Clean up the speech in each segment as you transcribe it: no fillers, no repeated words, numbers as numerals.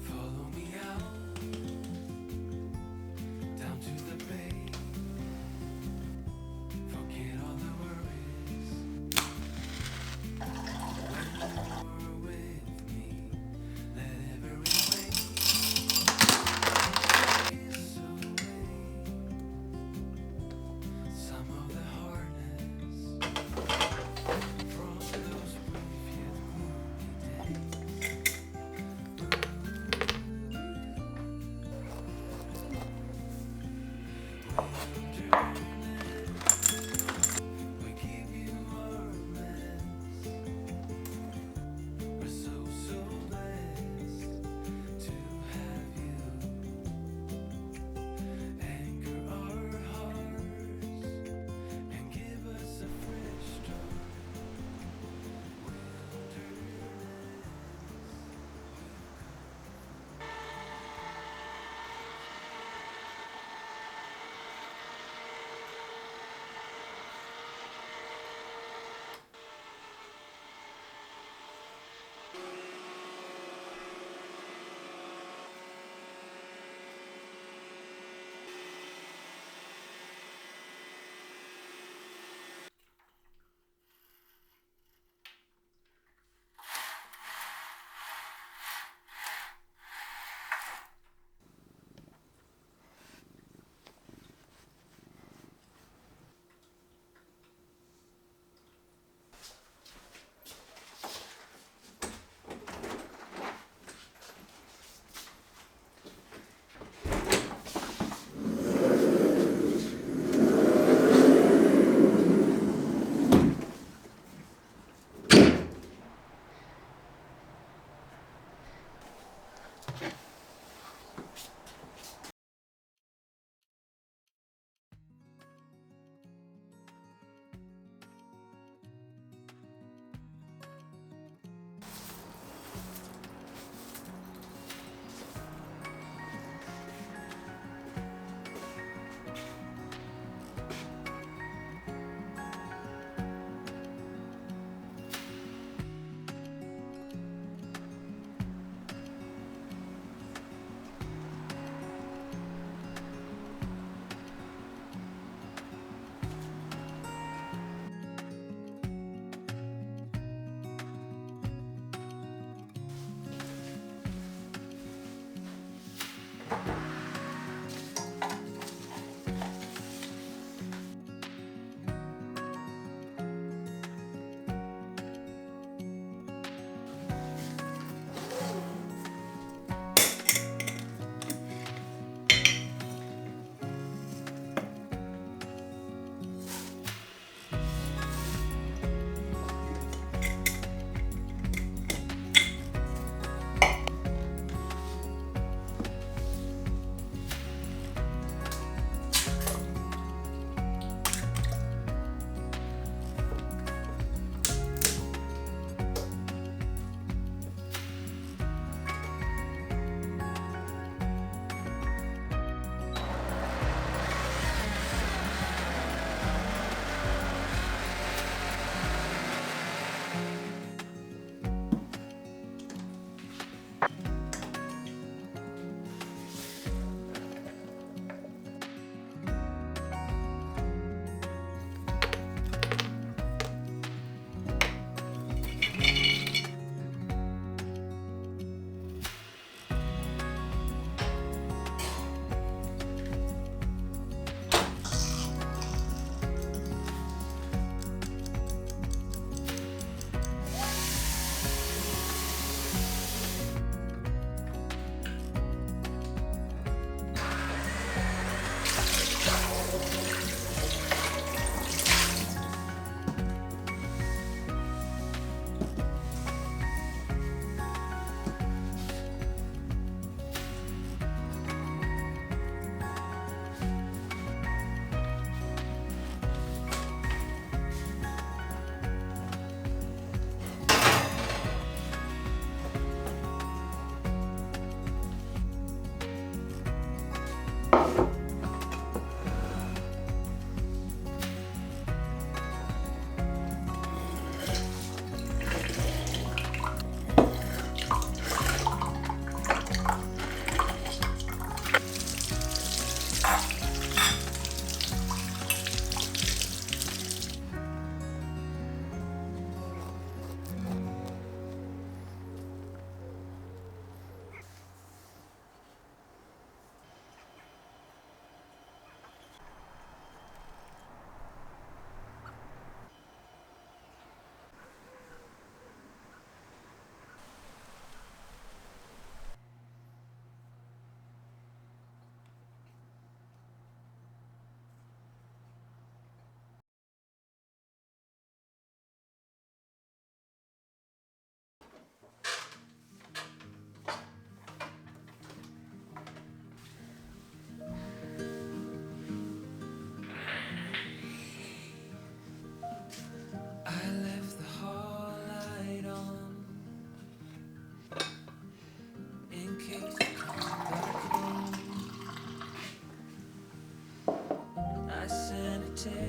Follow me out down to the bay. Forget all the worries. When you're with me, let every weight kiss away some of the hardness from those brief yet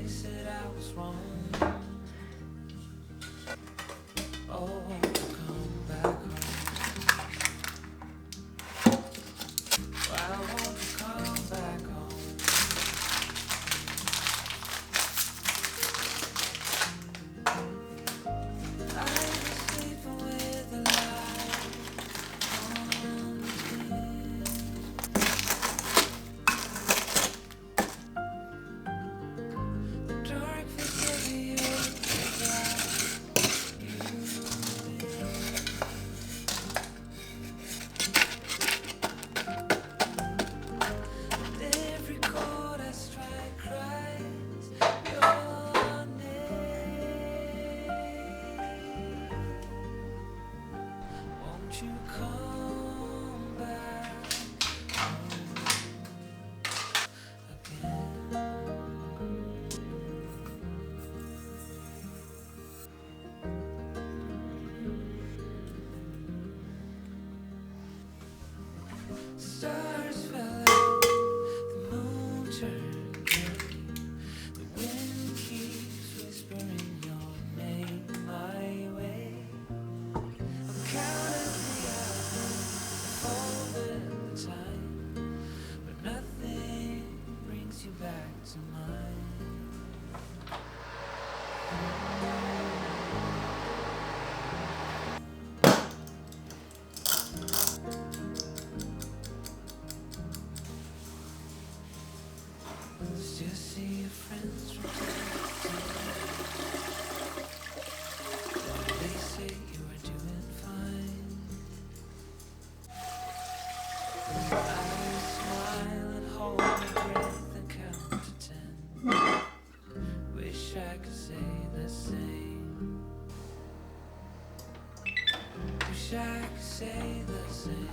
They said I was wrong. Oh, won't you come back home? Why won't you come back home? I was sleeping with the light on. The dark feels heavier without you. Every chord I strike cries your name. Won't you come back home again? Stars fell out, the moon turned gray. The wind keeps whispering your name my way. I'm counting the hours, holding the time, but nothing brings you back to mine. Still see your friends from time to time. They say you are doing fine. I smile and hold my breath and count to 10. Wish I could say the same. Wish I could say the same.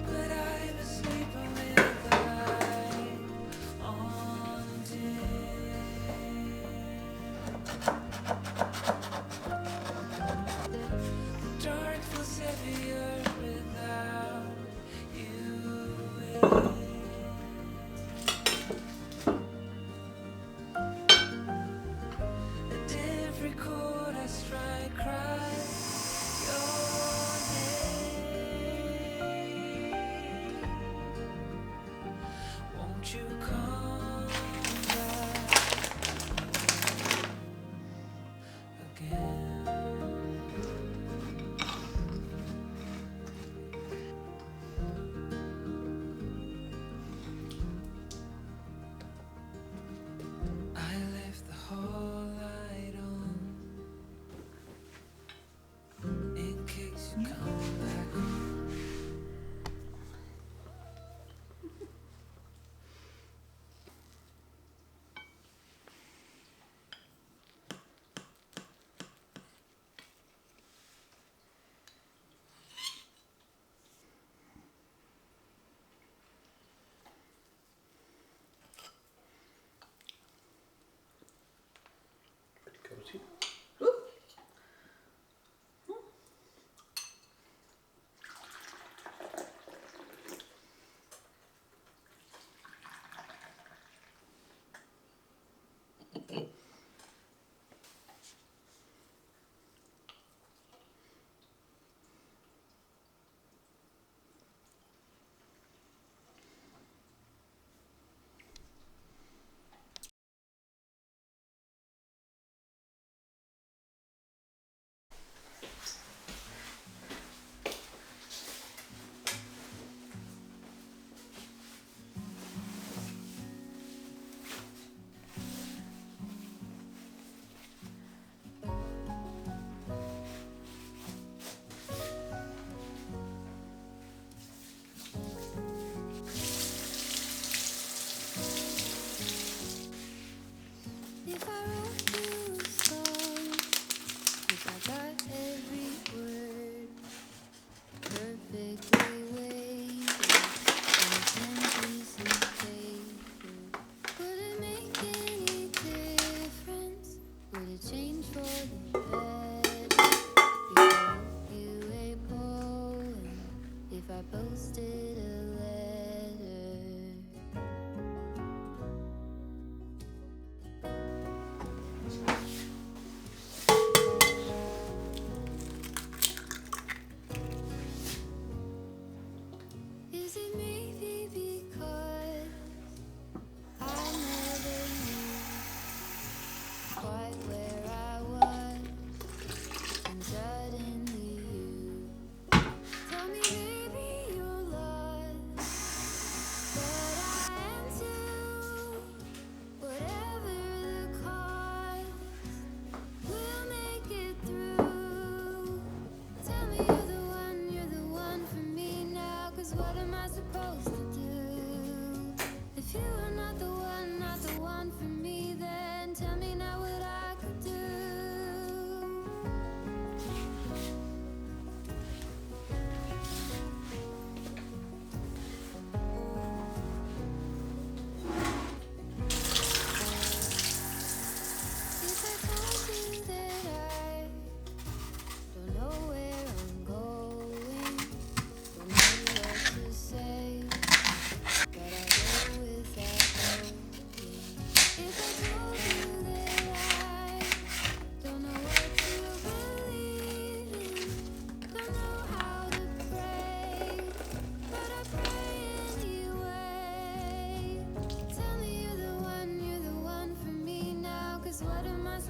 But I was sleeping with the light on dim. The dark feels heavier without you in. And every chord I strike cries your name. Won't you come back again?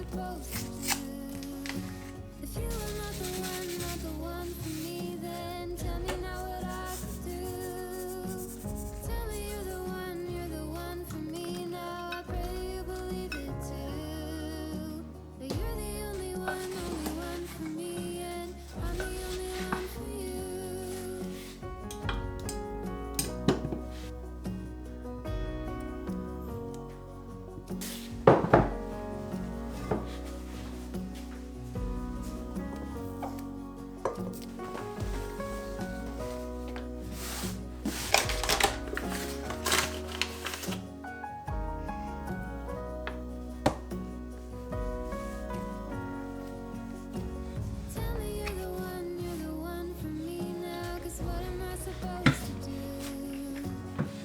supposed to do? If you are not the one for me, then tell me now what I could do. Tell me you're the one for me now. I pray that you believe it too. That you're the only one for me, and I'm the only one for you. Tell me you're the one for me now. 'Cause what am I supposed to do?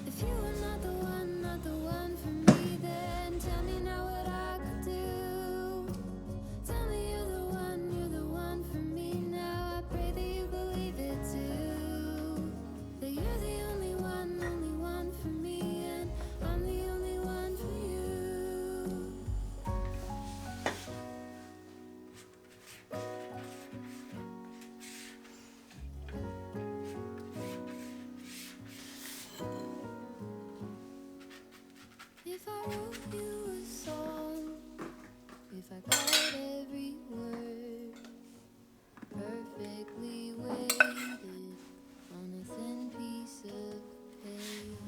If you are not the one for me, then tell me now what I could do. Tell me you're the one for me now. I pray that you believe it too. That you're the only one for me, and I'm the only one for you. If I wrote you a song, if I got every word perfectly weighted on a thin piece of paper.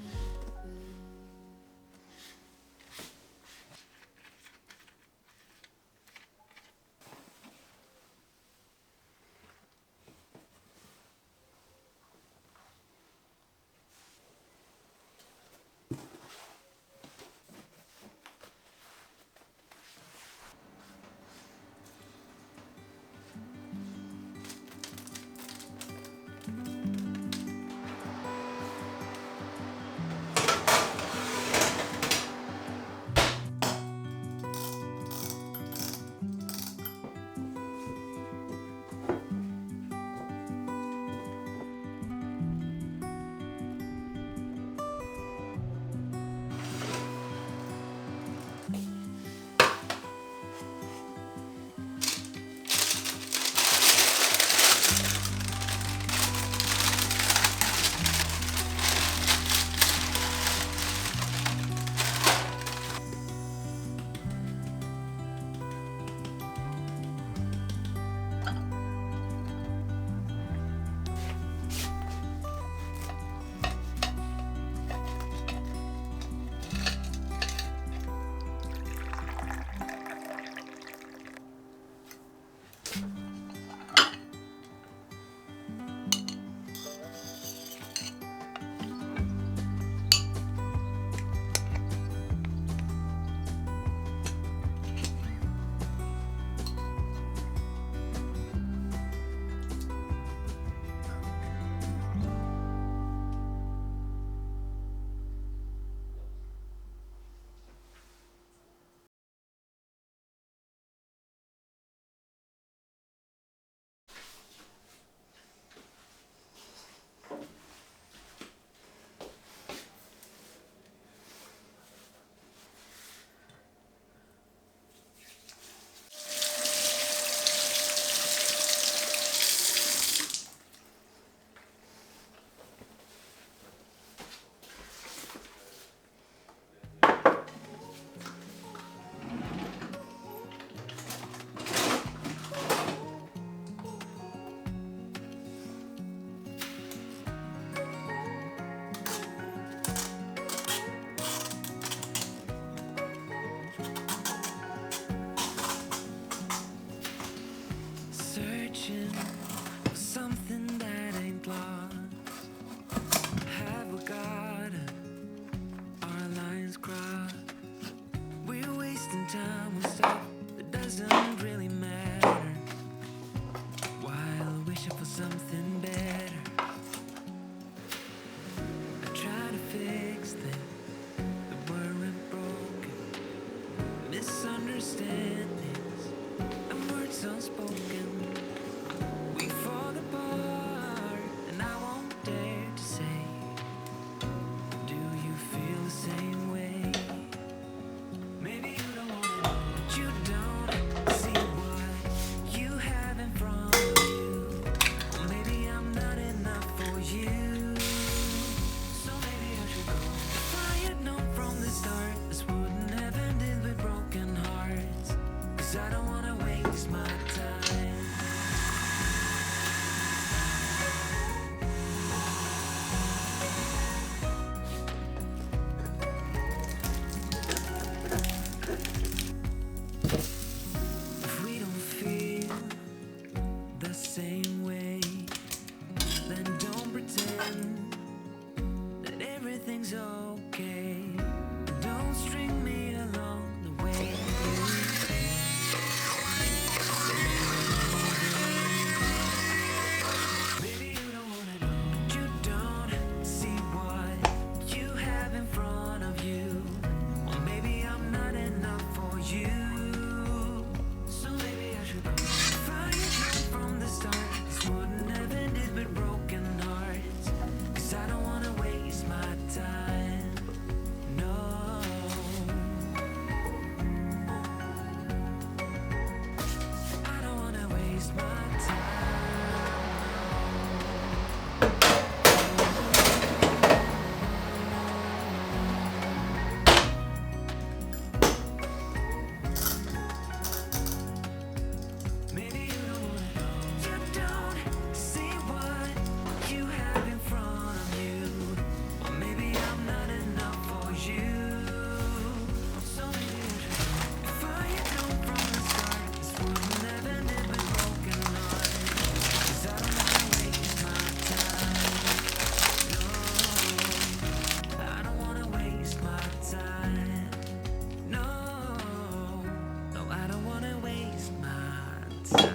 Searching for something that ain't lost. Have we got it? Our lines crossed. We're wasting time on stuff that doesn't really matter, while wishing for something better. I try to fix things that weren't broken, misunderstandings and words unspoken. We fall apart, and I won't dare to say, do you feel the same way? Maybe you don't wanna know. everything's okay. Don't string me along the way. Maybe you don't wanna know. You don't see what you have in front of you. Or maybe I'm not enough for you. So maybe I should go. If I had known from the start, this wouldn't have ended with broken hearts. 'Cause I don't wanna waste my time. No. I don't wanna waste my time. Maybe you don't wanna know. You don't see what you have in front of you. Or maybe I'm not enough for you. So maybe I should go. If I had known from the start, this wouldn't have ended with broken hearts. 'Cause I don't wanna waste my time. No, I don't wanna waste my time. No, no, I don't wanna waste my time.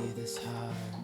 be this hard.